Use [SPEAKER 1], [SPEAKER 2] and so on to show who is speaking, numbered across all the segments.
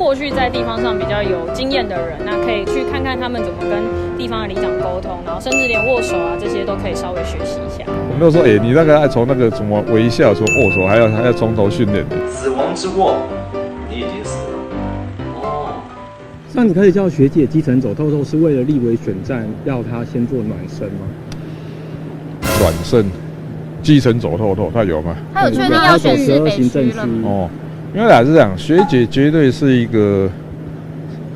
[SPEAKER 1] 过去在地方上比较有经验的人，那可以去看看他们怎么跟地方的里长沟通，然后甚至连握手啊这些都可以稍微学习一下。
[SPEAKER 2] 我们都说，你那个从那个什么微笑，从握手，还要从头训练。
[SPEAKER 3] 死亡之过，你已经死了。哦。
[SPEAKER 4] 像你开始叫学姐基层走透透，是为了立委选战要她先做暖身吗？
[SPEAKER 2] 暖身，基层走透透，他有吗？
[SPEAKER 5] 他有确定要选市北区了吗？
[SPEAKER 2] 哦，因为是这样，学姐绝对是一个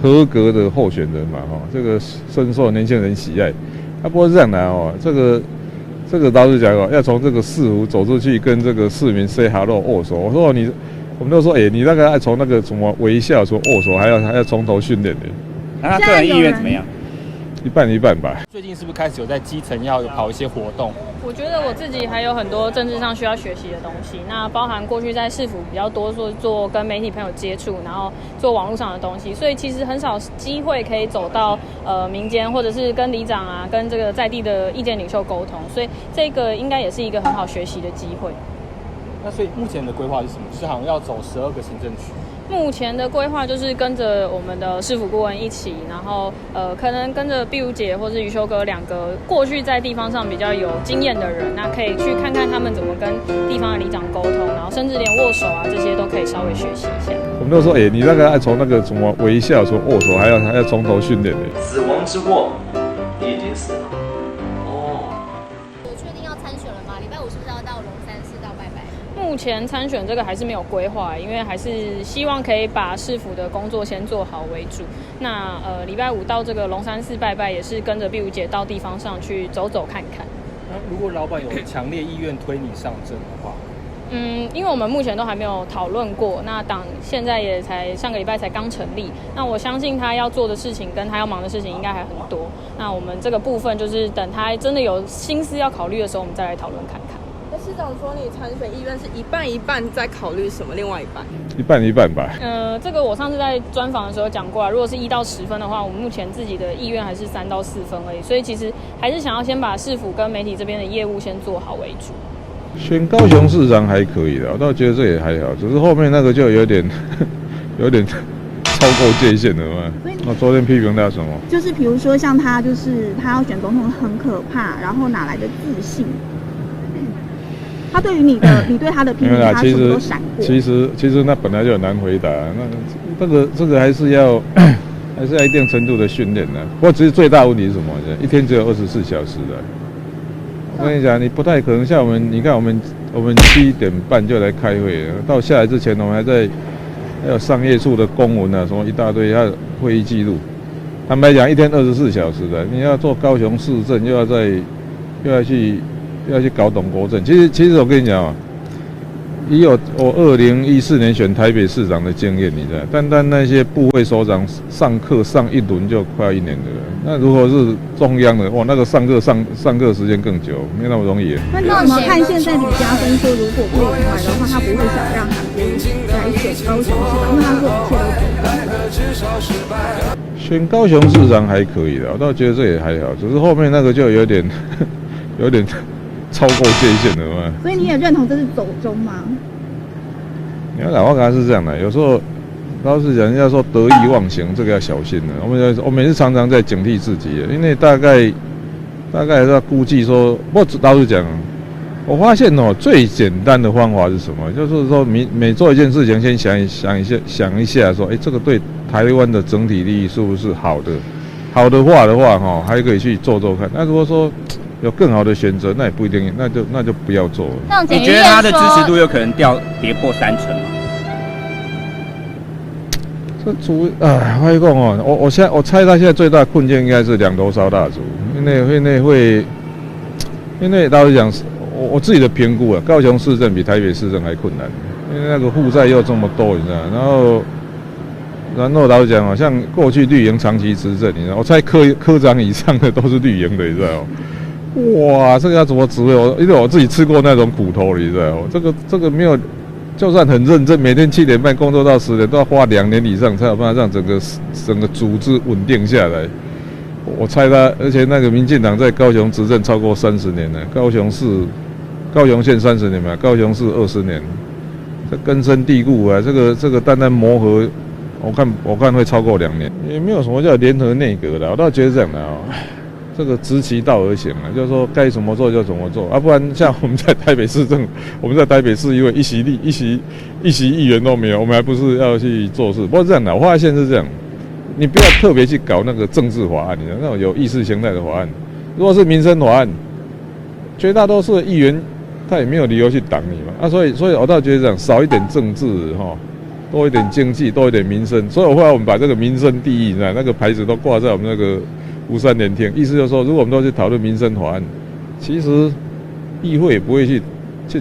[SPEAKER 2] 合格的候选人嘛，这个深受年轻人喜爱。不过是这样的这个倒是讲要从这个市府走出去跟这个市民 say hello 握手。我说我们都说，你那个从那个什么微笑，从握手，还要从头训练的。
[SPEAKER 6] 那他个人意愿怎么样？
[SPEAKER 2] 一半一半吧。
[SPEAKER 6] 最近是不是开始有在基层要跑一些活动？
[SPEAKER 1] 我觉得我自己还有很多政治上需要学习的东西，那包含过去在市府比较多做跟媒体朋友接触，然后做网络上的东西，所以其实很少机会可以走到民间，或者是跟里长啊，跟这个在地的意见领袖沟通，所以这个应该也是一个很好学习的机会。
[SPEAKER 6] 那所以目前的规划是什么？就是好像要走12个行政区。
[SPEAKER 1] 目前的规划就是跟着我们的市府顾问一起，然后可能跟着碧如姐或是余修哥两个过去在地方上比较有经验的人，那可以去看看他们怎么跟地方的里长沟通，然后甚至连握手啊这些都可以稍微学习一下。
[SPEAKER 2] 我们都说，你那个从那个什么微笑，从握手，还要从头训练的。
[SPEAKER 3] 死亡之过，你已经死了。
[SPEAKER 5] 有确定要参选了吗？礼拜5是不是要到龙山寺到拜拜？
[SPEAKER 1] 目前参选这个还是没有规划，因为还是希望可以把市府的工作先做好为主。那礼拜5到这个龙山寺拜拜，也是跟着碧如姐到地方上去走走看看。
[SPEAKER 6] 那如果老板有强烈意愿推你上阵的话，
[SPEAKER 1] 因为我们目前都还没有讨论过，那党现在也才上个礼拜才刚成立，那我相信他要做的事情跟他要忙的事情应该还很多。那我们这个部分就是等他真的有心思要考虑的时候，我们再来讨论看看。
[SPEAKER 7] 那市长说你参选意愿是一半一半，在考虑什么？另外一半？
[SPEAKER 2] 一半一半吧。
[SPEAKER 1] 这个我上次在专访的时候讲过啊，如果是1到10分的话，我们目前自己的意愿还是3到4分而已，所以其实还是想要先把市府跟媒体这边的业务先做好为主。
[SPEAKER 2] 选高雄市长还可以的，我倒觉得这也还好，只是后面那个就有点超过界限了嘛。我昨天批评他什么？
[SPEAKER 8] 就是比如说像他，就是他要选总统很可怕，然后哪来的自信？他对于你对他的批评，他什么都闪过。其
[SPEAKER 2] 实那本来就很难回答，这个还是要一定程度的训练的。不过只是最大问题是什么？一天只有24小时的。我跟你讲，你不太可能像我们，你看我们7点半就来开会了，到下来之前我们还有商业处的公文啊，什么一大堆，还有会议记录。坦白讲，一天24小时的，你要做高雄市政，又要去搞懂国政。其实我跟你讲啊，也有我2014年选台北市长的经验，你知道，但那些部会首长上课上一轮就快要1年的了。那如果是中央的，哇，那个上课时间更久，没那么容易。
[SPEAKER 8] 那你怎么看现在李嘉芬说，如果不连任的话，他不会想让韩国瑜来选高雄市长，因为他说一切都
[SPEAKER 2] 选高雄市长还可以的，我倒觉得这也还好，只是后面那个就有点超过界限了嘛。
[SPEAKER 8] 所以你也认同这是走中吗？
[SPEAKER 2] 你看老话刚才是这样的，有时候老实讲，人家说得意忘形，这个要小心的。我们也是常常在警惕自己，因为大概还是要估计说，不过老实讲，我发现最简单的方法是什么？就是说每做一件事情，先想一下，说，这个对台湾的整体利益是不是好的？好的话还可以去做看。那如果说有更好的选择，那也不一定，那就不要做了。
[SPEAKER 5] 你
[SPEAKER 6] 觉得他的支持度有可能跌破3成吗？
[SPEAKER 2] 这我跟你讲我猜他现在最大的困境应该是2头烧蜡烛，因为老实讲，我自己的评估啊，高雄市政比台北市政还困难，因为那个负债又这么多，你知道，然后老实讲像过去绿营长期执政，你知道，我猜科长以上的都是绿营的，你知道。哇，这个要怎么指挥？因为我自己吃过那种苦头，你知道，这个没有，就算很认真，每天7点半工作到10点，都要花2年以上才有办法让整个组织稳定下来。我猜他，而且那个民进党在高雄执政超过30年了，高雄县30年嘛，高雄市20年，这根深蒂固啊。这个单磨合我看会超过2年，也没有什么叫联合内阁的，我倒觉得这样的哦。这个直其道而行啊，就是说该怎么做就怎么做啊，不然像我们在台北市政，我们在台北市因为一席议员都没有，我们还不是要去做事。不过这样的，我发现是这样，你不要特别去搞那个政治法案，那种有意识形态的法案。如果是民生法案，绝大多数的议员他也没有理由去挡你嘛，啊，所以我倒觉得这样，少一点政治哈，多一点经济，多一点民生。所以后来我们把这个民生第一，那个牌子都挂在我们那个吴三连厅，意思就是说，如果我们都去讨论民生法案，其实议会也不会去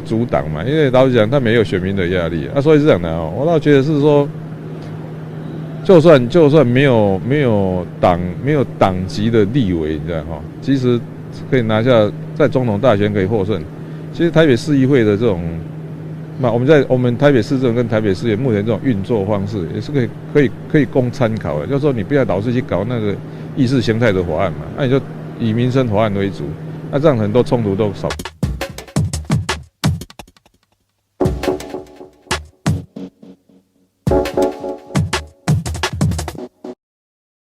[SPEAKER 2] 阻挡嘛，因为老实讲，他没有选民的压力啊，所以是这样的哦。我倒觉得是说，就算没有党籍的立委，你知道哈，其实可以拿下在总统大选可以获胜。其实台北市议会的这种，那我们台北市政跟台北市议目前这种运作方式，也是可以供参考的。就是说，你不要老是去搞那个意识形态的法案嘛，那你就以民生法案为主，那这样很多冲突都少。